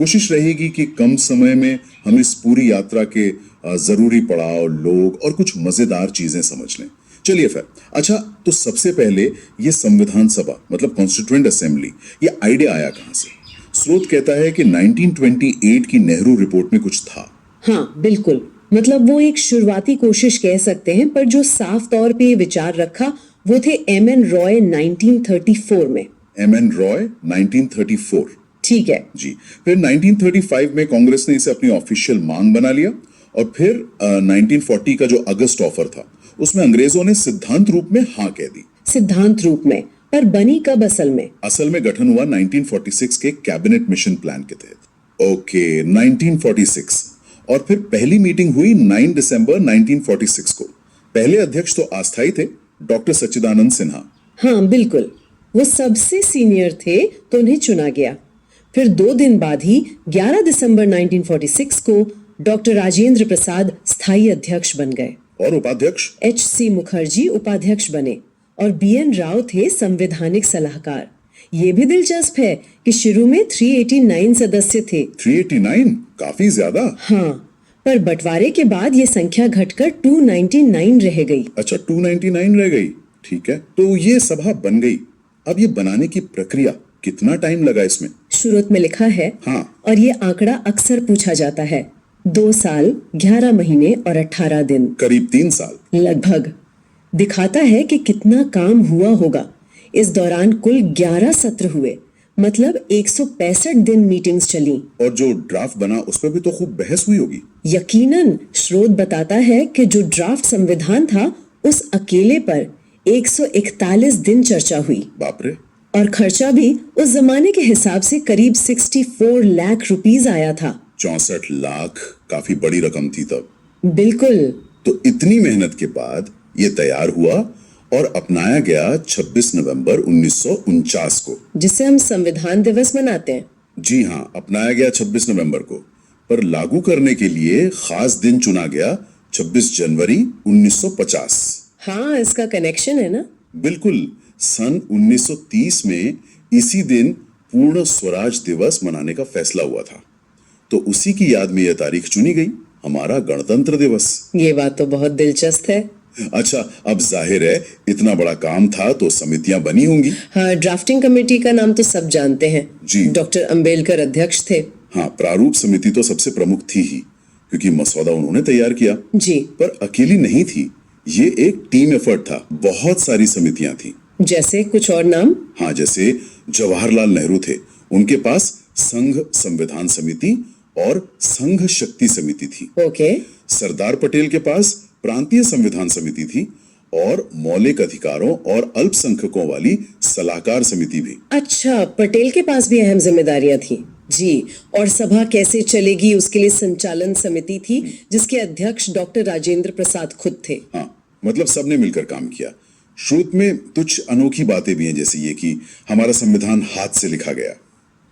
कोशिश रहेगी कि कम समय में हम इस पूरी यात्रा के जरूरी पड़ाव, लोग और कुछ मजेदार चीजें समझ लें। चलिए फिर, अच्छा तो सबसे पहले ये संविधान सभा मतलब कॉन्स्टिट्यूएंट असेंबली, ये आइडिया आया कहां से? स्रोत कहता है कि 1928 की नेहरू रिपोर्ट में कुछ था। हाँ बिल्कुल, मतलब वो एक शुरुआती कोशिश कह सकते हैं, पर जो साफ तौर पे ये विचार रखा वो थे एम.एन. रॉय 1934 में। एम.एन. रॉय 1934, ठीक है जी। फिर 1935 में कांग्रेस ने इसे अपनी ऑफिशियल मांग बना लिया और फिर 1940 का जो अगस्त ऑफर था उसमें अंग्रेजों ने सिद्धांत रूप में हाँ कह दी। सिद्धांत रूप में, पर बनी कब असल में? असल में गठन हुआ 1946 के कैबिनेट मिशन प्लान के तहत। ओके, 1946। और फिर पहली मीटिंग हुई 9 दिसंबर 1946 को। पहले अध्यक्ष तो अस्थायी थे, डॉक्टर सच्चिदानंद सिन्हा। हाँ बिल्कुल, वो सबसे सीनियर थे तो उन्हें चुना गया। फिर 2 दिन बाद ही 11 दिसंबर 1946 को डॉक्टर राजेंद्र प्रसाद स्थायी अध्यक्ष बन गए और उपाध्यक्ष H.C. मुखर्जी उपाध्यक्ष बने और B.N. राव थे संवैधानिक सलाहकार। ये भी दिलचस्प है कि शुरू में 389 सदस्य थे। 389? काफी ज्यादा। हाँ, पर बंटवारे के बाद ये संख्या घटकर 299 रह गई। अच्छा, 299 रह गई, ठीक है। तो ये सभा बन गई। अब ये बनाने की प्रक्रिया, कितना टाइम लगा इसमें? शुरुआत में लिखा है, हाँ, और ये आंकड़ा अक्सर पूछा जाता है, 2 साल 11 महीने और 18 दिन, करीब 3 साल लगभग। दिखाता है कि कितना काम हुआ होगा। इस दौरान कुल 11 सत्र हुए, मतलब 165 दिन मीटिंग्स चली। और जो ड्राफ्ट बना उस पर भी तो खूब बहस हुई होगी। यकीनन, स्रोत बताता है कि जो ड्राफ्ट संविधान था उस अकेले पर 141 दिन चर्चा हुई। बाप रे। और खर्चा भी उस जमाने के हिसाब से करीब 64 लाख रुपीस आया था। 64 लाख काफी बड़ी रकम थी तब। बिल्कुल। तो इतनी मेहनत के बाद ये तैयार हुआ और अपनाया गया 26 नवंबर 1949 को, जिसे हम संविधान दिवस मनाते हैं। जी हाँ, अपनाया गया 26 नवंबर को, पर लागू करने के लिए खास दिन चुना गया 26 जनवरी 1950। हाँ, इसका कनेक्शन है ना? बिल्कुल। सन 1930 में इसी दिन पूर्ण स्वराज दिवस मनाने का फैसला हुआ था, तो उसी की याद में यह तारीख चुनी गई, हमारा गणतंत्र दिवस। ये बात तो बहुत दिलचस्प है। अच्छा, अब जाहिर है इतना बड़ा काम था तो समितियां बनी होंगी। हाँ, ड्राफ्टिंग कमेटी का नाम तो सब जानते हैं जी। डॉक्टर अंबेडकर अध्यक्ष थे। हाँ, प्रारूप समिति तो सबसे प्रमुख थी ही, क्योंकि मसौदा उन्होंने तैयार किया। जी। पर अकेली नहीं थी, ये एक टीम एफर्ट था, बहुत सारी समितियां थी। जैसे कुछ और नाम? हाँ, जैसे जवाहरलाल नेहरू थे, उनके पास संघ संविधान समिति और संघ शक्ति समिति थी। ओके। सरदार पटेल के पास प्रांतीय संविधान समिति थी और मौलिक अधिकारों और अल्पसंख्यकों वाली सलाहकार समिति भी। अच्छा, पटेल के पास भी अहम जिम्मेदारियां थी। जी। और सभा कैसे चलेगी उसके लिए संचालन समिति थी, जिसके अध्यक्ष डॉक्टर राजेंद्र प्रसाद खुद थे। हाँ, मतलब सबने मिलकर काम किया। श्रुत में कुछ अनोखी बातें भी हैं, जैसे ये कि हमारा संविधान हाथ से लिखा गया।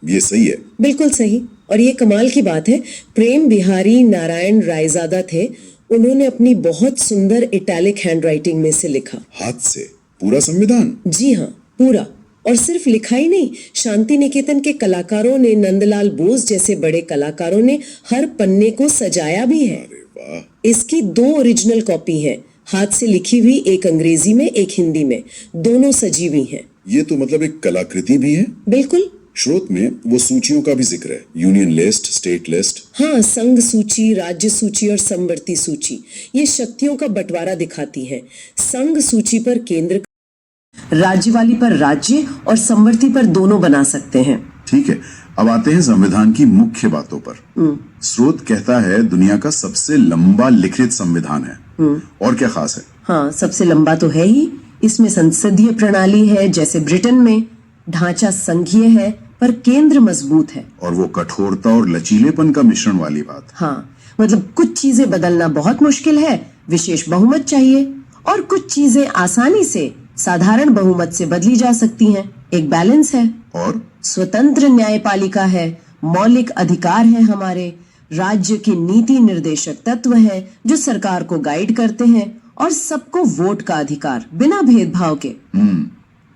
ये सही है? बिल्कुल सही। और ये कमाल की बात है, प्रेम बिहारी नारायण रायजादा थे, उन्होंने अपनी बहुत सुंदर इटैलिक हैंडराइटिंग में से लिखा। हाथ से पूरा संविधान? जी हाँ, पूरा। और सिर्फ लिखा ही नहीं, शांति निकेतन के कलाकारों ने, नंदलाल बोस जैसे बड़े कलाकारों ने हर पन्ने को सजाया भी है। अरे वाह। इसकी 2 ओरिजिनल कॉपी है, हाथ से लिखी हुई, एक अंग्रेजी में एक हिंदी में, दोनों सजी हुई हैं। ये तो मतलब एक कलाकृति भी है। बिल्कुल। श्रोत में वो सूचियों का भी जिक्र है, यूनियन लिस्ट, स्टेट लिस्ट। हाँ, संघ सूची, राज्य सूची और समवर्ती सूची, ये शक्तियों का बंटवारा दिखाती है। संघ सूची पर केंद्र, राज्य वाली पर राज्य और समवर्ती पर दोनों बना सकते हैं। ठीक है, अब आते हैं संविधान की मुख्य बातों पर। स्रोत कहता है दुनिया का सबसे लंबा लिखित संविधान है। और क्या खास है? हाँ, सबसे लंबा तो है ही। इसमें संसदीय प्रणाली है जैसे ब्रिटेन में, ढांचा संघीय है पर केंद्र मजबूत है। और वो कठोरता और लचीलेपन का मिश्रण वाली बात। हाँ, मतलब कुछ चीजें बदलना बहुत मुश्किल है, विशेष बहुमत चाहिए, और कुछ चीजें आसानी से साधारण बहुमत से बदली जा सकती हैं। एक बैलेंस है। और स्वतंत्र न्यायपालिका है, मौलिक अधिकार है हमारे, राज्य के नीति निर्देशक तत्व हैं जो सरकार को गाइड करते हैं, और सबको वोट का अधिकार बिना भेदभाव के।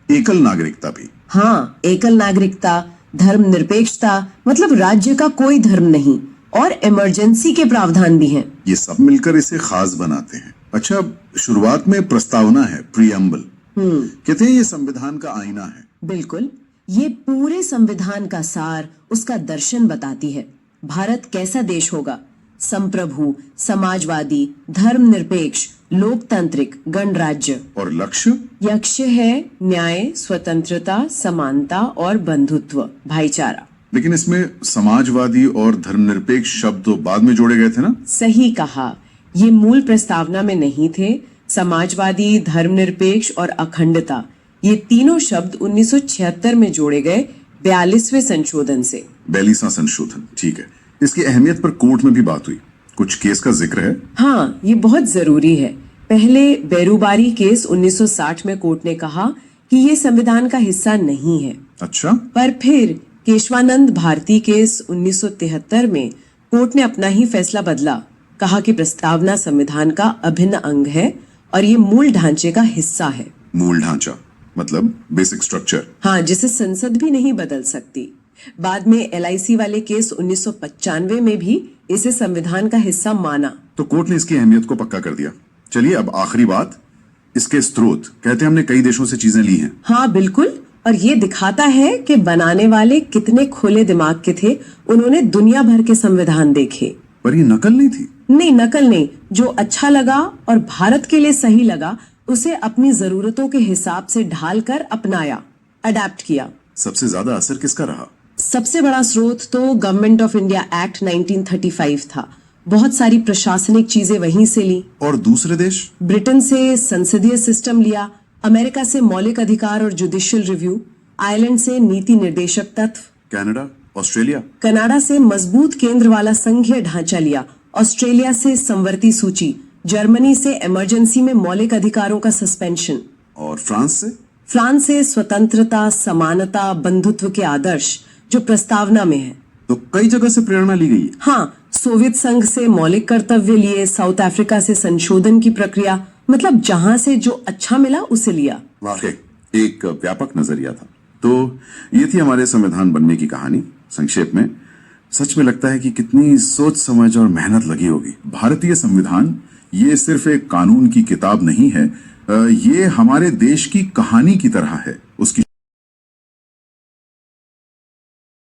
एकल नागरिकता भी। हाँ, एकल नागरिकता, धर्मनिरपेक्षता मतलब राज्य का कोई धर्म नहीं, और इमरजेंसी के प्रावधान भी हैं। ये सब मिलकर इसे खास बनाते हैं। अच्छा, शुरुआत में प्रस्तावना है, प्रीएम्बल। कहते हैं ये संविधान का आईना है। बिल्कुल, ये पूरे संविधान का सार, उसका दर्शन बताती है। भारत कैसा देश होगा? संप्रभु, समाजवादी, धर्मनिरपेक्ष, लोकतांत्रिक, गणराज्य। और लक्ष्य? लक्ष्य है न्याय, स्वतंत्रता, समानता और बंधुत्व, भाईचारा। लेकिन इसमें समाजवादी और धर्मनिरपेक्ष शब्द तो बाद में जोड़े गए थे ना? सही कहा, ये मूल प्रस्तावना में नहीं थे। समाजवादी, धर्मनिरपेक्ष और अखंडता, ये तीनों शब्द 1976 में जोड़े गए 42वें संशोधन से। 42वां संशोधन, ठीक है। इसकी अहमियत पर कोर्ट में भी बात हुई, कुछ केस का जिक्र है? हाँ, ये बहुत जरूरी है। पहले बेरुबारी केस 1960 में कोर्ट ने कहा कि ये संविधान का हिस्सा नहीं है। अच्छा। पर फिर केशवानंद भारती केस 1973 में कोर्ट ने अपना ही फैसला बदला, कहा कि प्रस्तावना संविधान का अभिन्न अंग है और ये मूल ढांचे का हिस्सा है। मूल ढांचा मतलब बेसिक स्ट्रक्चर? हाँ, जिसे संसद भी नहीं बदल सकती। बाद में LIC वाले केस 1995 में भी इसे संविधान का हिस्सा माना। तो कोर्ट ने इसकी अहमियत को पक्का कर दिया। चलिए अब आखिरी बात, इसके स्रोत। कहते हैं हमने कई देशों से चीजें ली हैं। हाँ बिल्कुल, और ये दिखाता है कि बनाने वाले कितने खुले दिमाग के थे। उन्होंने दुनिया भर के संविधान देखे। पर ये नकल नहीं थी? नहीं, नकल नहीं। जो अच्छा लगा और भारत के लिए सही लगा, उसे अपनी जरूरतों के हिसाब से ढालकर अपनाया, अडेप्ट किया। सबसे ज्यादा असर किसका रहा? सबसे बड़ा स्रोत तो गवर्नमेंट ऑफ इंडिया एक्ट 1935 था। बहुत सारी प्रशासनिक चीजें वहीं से ली। और दूसरे देश? ब्रिटेन से संसदीय सिस्टम लिया, अमेरिका से मौलिक अधिकार और जुडिशियल रिव्यू, आयरलैंड से नीति निर्देशक तत्व, कनाडा, ऑस्ट्रेलिया? कनाडा से मजबूत केंद्र वाला संघीय ढांचा लिया, ऑस्ट्रेलिया से संवर्ती सूची, जर्मनी से इमरजेंसी में मौलिक अधिकारों का सस्पेंशन। और फ्रांस से? फ्रांस से स्वतंत्रता, समानता, बंधुत्व के आदर्श जो प्रस्तावना में है। तो कई जगह से प्रेरणा ली गई। हाँ, सोवियत संघ से मौलिक कर्तव्य लिए, साउथ अफ्रीका से संशोधन की प्रक्रिया, मतलब जहां से जो अच्छा मिला उसे लिया। वाकई एक व्यापक नजरिया था। तो ये थी हमारे संविधान बनने की कहानी संक्षेप में। सच में लगता है कि कितनी सोच समझ और मेहनत लगी होगी। भारतीय संविधान ये सिर्फ एक कानून की किताब नहीं है, ये हमारे देश की कहानी की तरह है। उसकी